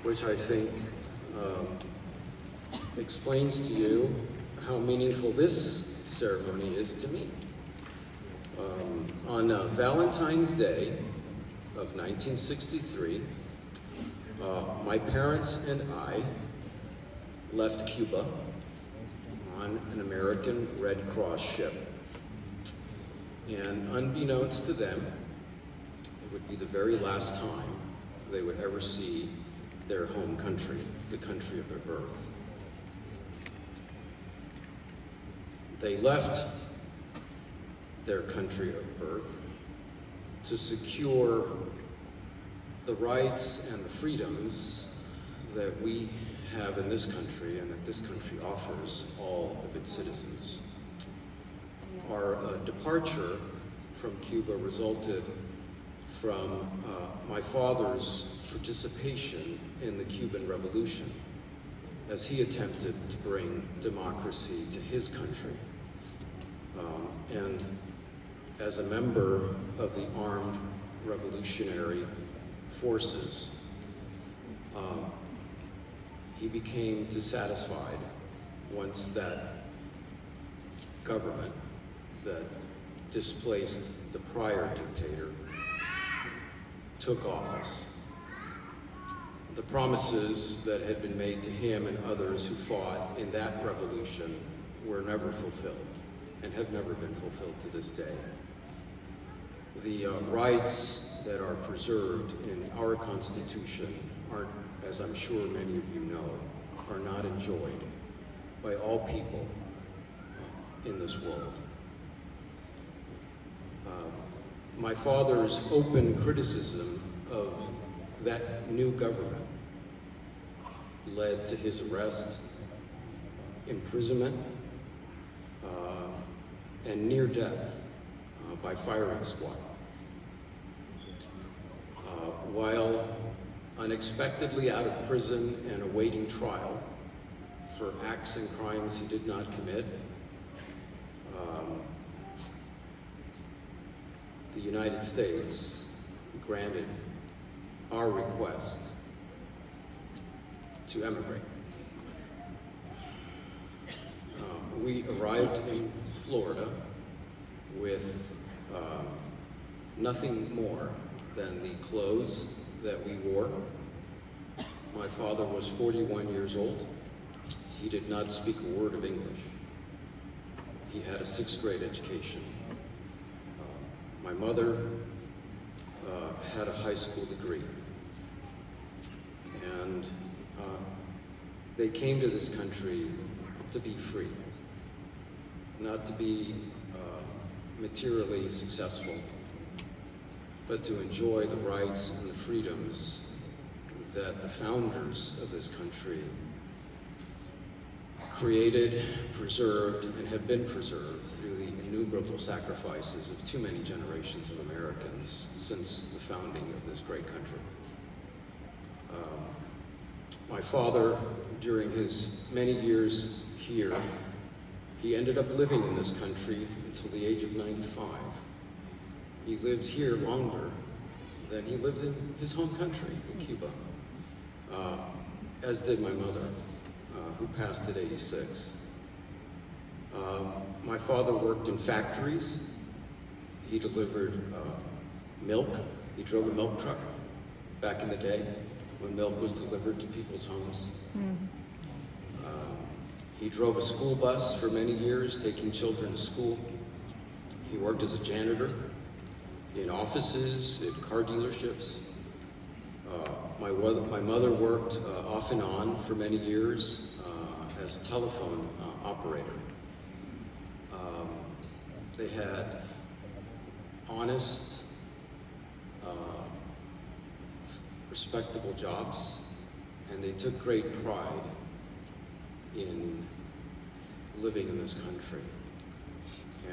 which I think explains to you how meaningful this ceremony is to me. On Valentine's Day of 1963, my parents and I left Cuba on an American Red Cross ship. And unbeknownst to them, it would be the very last time they would ever see their home country, the country of their birth. They left their country of birth to secure the rights and the freedoms that we have in this country and that this country offers all of its citizens. Our departure from Cuba resulted from my father's participation in the Cuban Revolution as he attempted to bring democracy to his country. And as a member of the armed revolutionary forces, he became dissatisfied once that government that displaced the prior dictator took office. The promises that had been made to him and others who fought in that revolution were never fulfilled and have never been fulfilled to this day. The rights that are preserved in our Constitution aren't, as I'm sure many of you know, are not enjoyed by all people in this world. My father's open criticism of that new government led to his arrest, imprisonment, and near death by firing squad. While unexpectedly out of prison and awaiting trial for acts and crimes he did not commit, the United States granted our request to emigrate. We arrived in Florida with nothing more than the clothes that we wore. My father was 41 years old. He did not speak a word of English. He had a 6th grade education. My mother had a high school degree. And they came to this country to be free, not to be materially successful, but to enjoy the rights and the freedoms that the founders of this country created, preserved, and have been preserved through the innumerable sacrifices of too many generations of Americans since the founding of this great country. My father, during his many years here, he ended up living in this country until the age of 95. He lived here longer than he lived in his home country, in Cuba, as did my mother, who passed at 86. My father worked in factories. He delivered milk. He drove a milk truck back in the day when milk was delivered to people's homes. He drove a school bus for many years, taking children to school. He worked as a janitor in offices, in car dealerships. My mother worked off and on for many years as a telephone operator. They had honest, respectable jobs, and they took great pride in living in this country.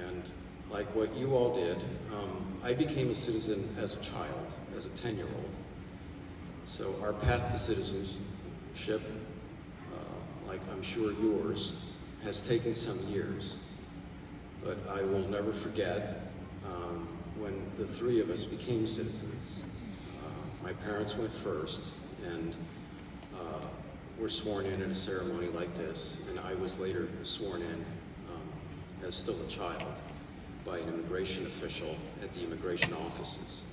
And like what you all did, I became a citizen as a child, as a 10-year-old. So our path to citizenship, like I'm sure yours, has taken some years. But I will never forget when the 3 of us became citizens. My parents went first, and were sworn in at a ceremony like this, and I was later sworn in as still a child by an immigration official at the immigration offices.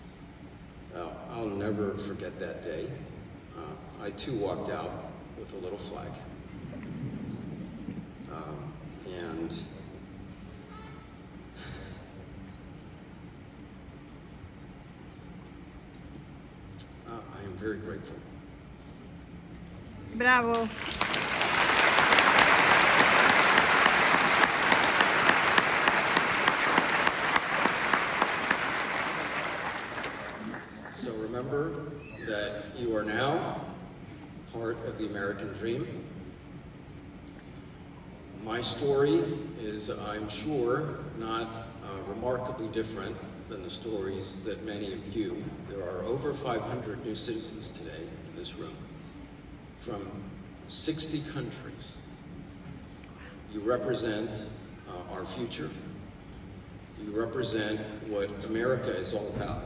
I'll never forget that day. I too walked out with a little flag. And I am very grateful. Bravo. So remember that you are now part of the American dream. My story is, I'm sure, not remarkably different than the stories that many of you. There are over 500 new citizens today in this room from 60 countries. You represent our future. You represent what America is all about.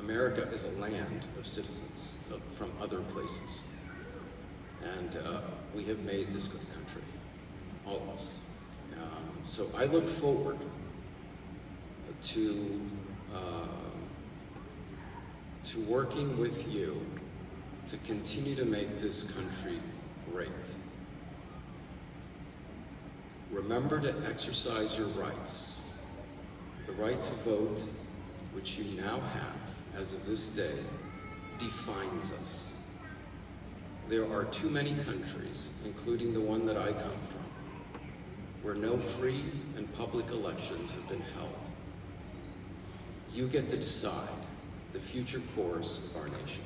America is a land of citizens from other places. And we have made this good country, all of us. So I look forward to working with you to continue to make this country great. Remember to exercise your rights. The right to vote, which you now have as of this day, defines us. There are too many countries, including the one that I come from, where no free and public elections have been held. You get to decide the future course of our nation.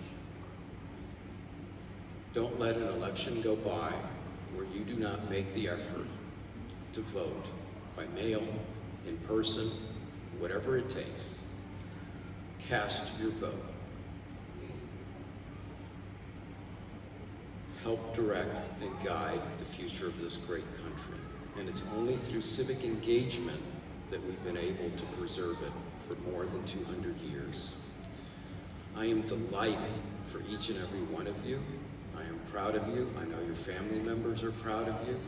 Don't let an election go by where you do not make the effort to vote by mail, in person, whatever it takes. Cast your vote. Help direct and guide the future of this great country. And it's only through civic engagement that we've been able to preserve it for more than 200 years. I am delighted for each and every one of you. I am proud of you. I know your family members are proud of you.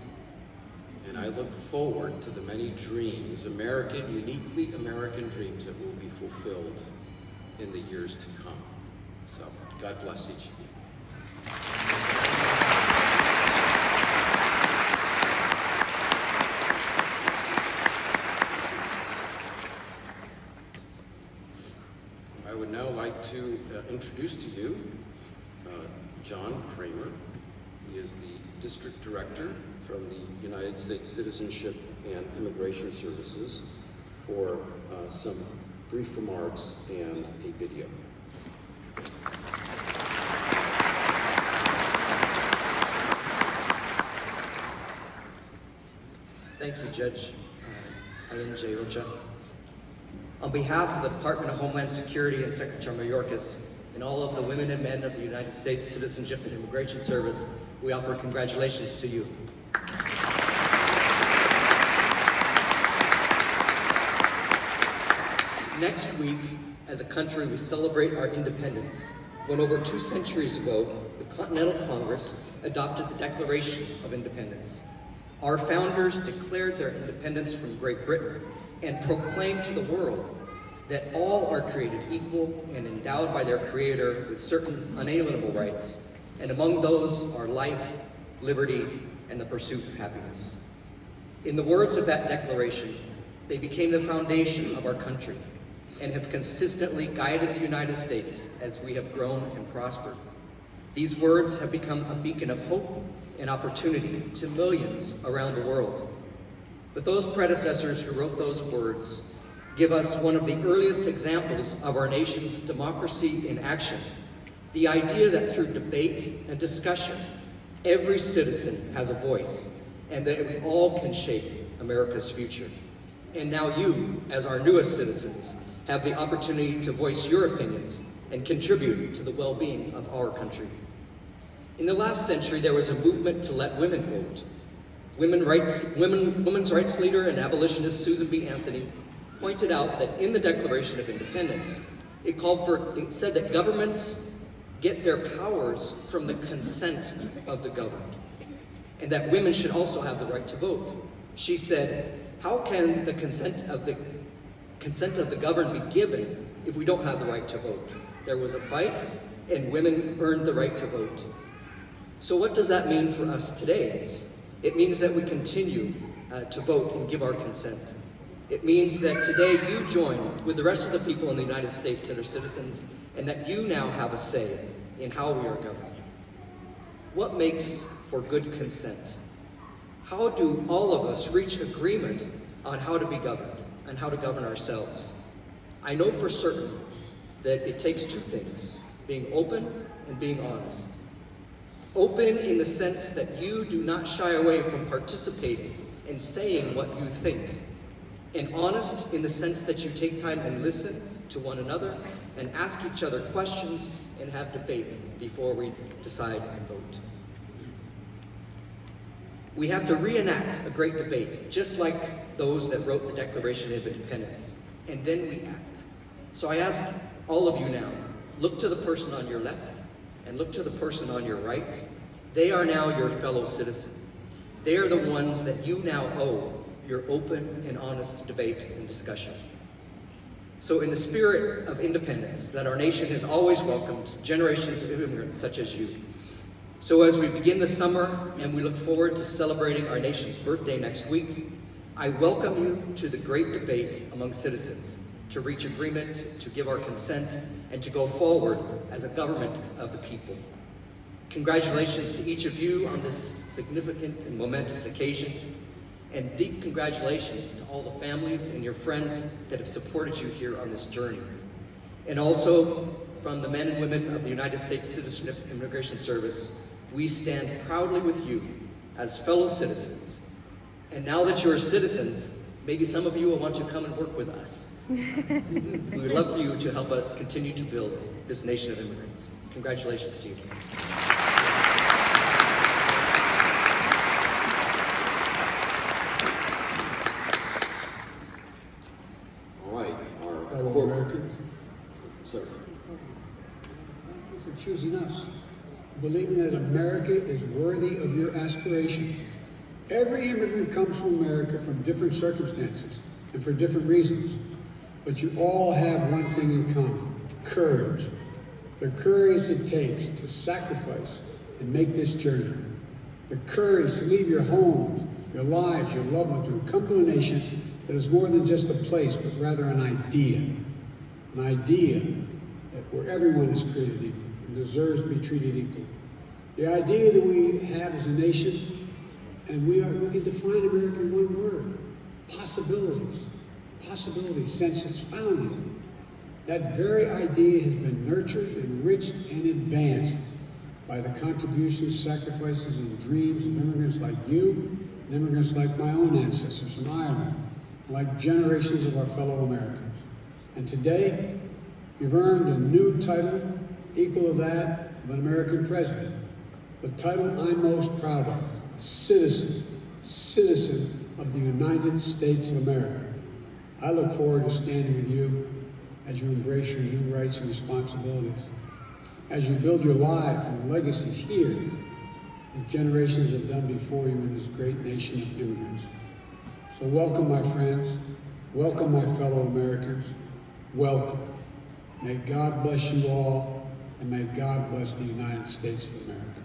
And I look forward to the many dreams, uniquely American dreams that will be fulfilled in the years to come. So, God bless each of you. I would now like to introduce to you John Kramer. He is the District Director from the United States Citizenship and Immigration Services for some brief remarks and a video. Thank you, Judge I.N.J. Ocha. On behalf of the Department of Homeland Security and Secretary Mayorkas and all of the women and men of the United States Citizenship and Immigration Service, we offer congratulations to you. Next week, as a country, we celebrate our independence, when over 2 centuries ago, the Continental Congress adopted the Declaration of Independence. Our founders declared their independence from Great Britain and proclaimed to the world that all are created equal and endowed by their Creator with certain unalienable rights, and among those are life, liberty, and the pursuit of happiness. In the words of that declaration, they became the foundation of our country and have consistently guided the United States as we have grown and prospered. These words have become a beacon of hope and opportunity to millions around the world. But those predecessors who wrote those words give us one of the earliest examples of our nation's democracy in action, the idea that through debate and discussion, every citizen has a voice, and that we all can shape America's future. And now you, as our newest citizens, have the opportunity to voice your opinions and contribute to the well-being of our country. In the last century, there was a movement to let women vote. Women's rights leader and abolitionist Susan B. Anthony pointed out that in the Declaration of Independence, it said that governments get their powers from the consent of the governed, and that women should also have the right to vote. She said, how can the consent of the governed be given if we don't have the right to vote? There was a fight, and women earned the right to vote. So what does that mean for us today? It means that we continue to vote and give our consent. It means that today you join with the rest of the people in the United States that are citizens, and that you now have a say in how we are governed. What makes for good consent? How do all of us reach agreement on how to be governed and how to govern ourselves? I know for certain that it takes two things: being open and being honest. Open in the sense that you do not shy away from participating and saying what you think. And honest in the sense that you take time and listen to one another and ask each other questions and have debate before we decide and vote. We have to reenact a great debate, just like those that wrote the Declaration of Independence, and then we act. So I ask all of you now, look to the person on your left and look to the person on your right. They are now your fellow citizens. They are the ones that you now owe your open and honest debate and discussion. So in the spirit of independence that our nation has always welcomed generations of immigrants such as you, so as we begin the summer and we look forward to celebrating our nation's birthday next week, I welcome you to the great debate among citizens, to reach agreement, to give our consent, and to go forward as a government of the people. Congratulations to each of you on this significant and momentous occasion, and deep congratulations to all the families and your friends that have supported you here on this journey. And also, from the men and women of the United States Citizenship and Immigration Service, we stand proudly with you as fellow citizens. And now that you're citizens, maybe some of you will want to come and work with us. We would love for you to help us continue to build this nation of immigrants. Congratulations to you. All right, our Fellow court. Americans, Sir. thank you for choosing us, believing that America is worthy of your aspirations. Every immigrant comes from America from different circumstances and for different reasons, but you all have one thing in common: courage. The courage it takes to sacrifice and make this journey. The courage to leave your homes, your lives, your loved ones, and come to a nation that is more than just a place, but rather an idea. An idea that where everyone is created equal and deserves to be treated equal. The idea that we have as a nation, and we can define America in one word: possibilities. Possibilities since its founding. That very idea has been nurtured, enriched, and advanced by the contributions, sacrifices, and dreams of immigrants like you, and immigrants like my own ancestors from Ireland, like generations of our fellow Americans. And today, you've earned a new title equal to that of an American president. The title I'm most proud of: citizen of the United States of America. I look forward to standing with you as you embrace your new rights and responsibilities, as you build your lives and legacies here, as generations have done before you in this great nation of immigrants. So welcome, my friends. Welcome, my fellow Americans. Welcome. May God bless you all, and may God bless the United States of America.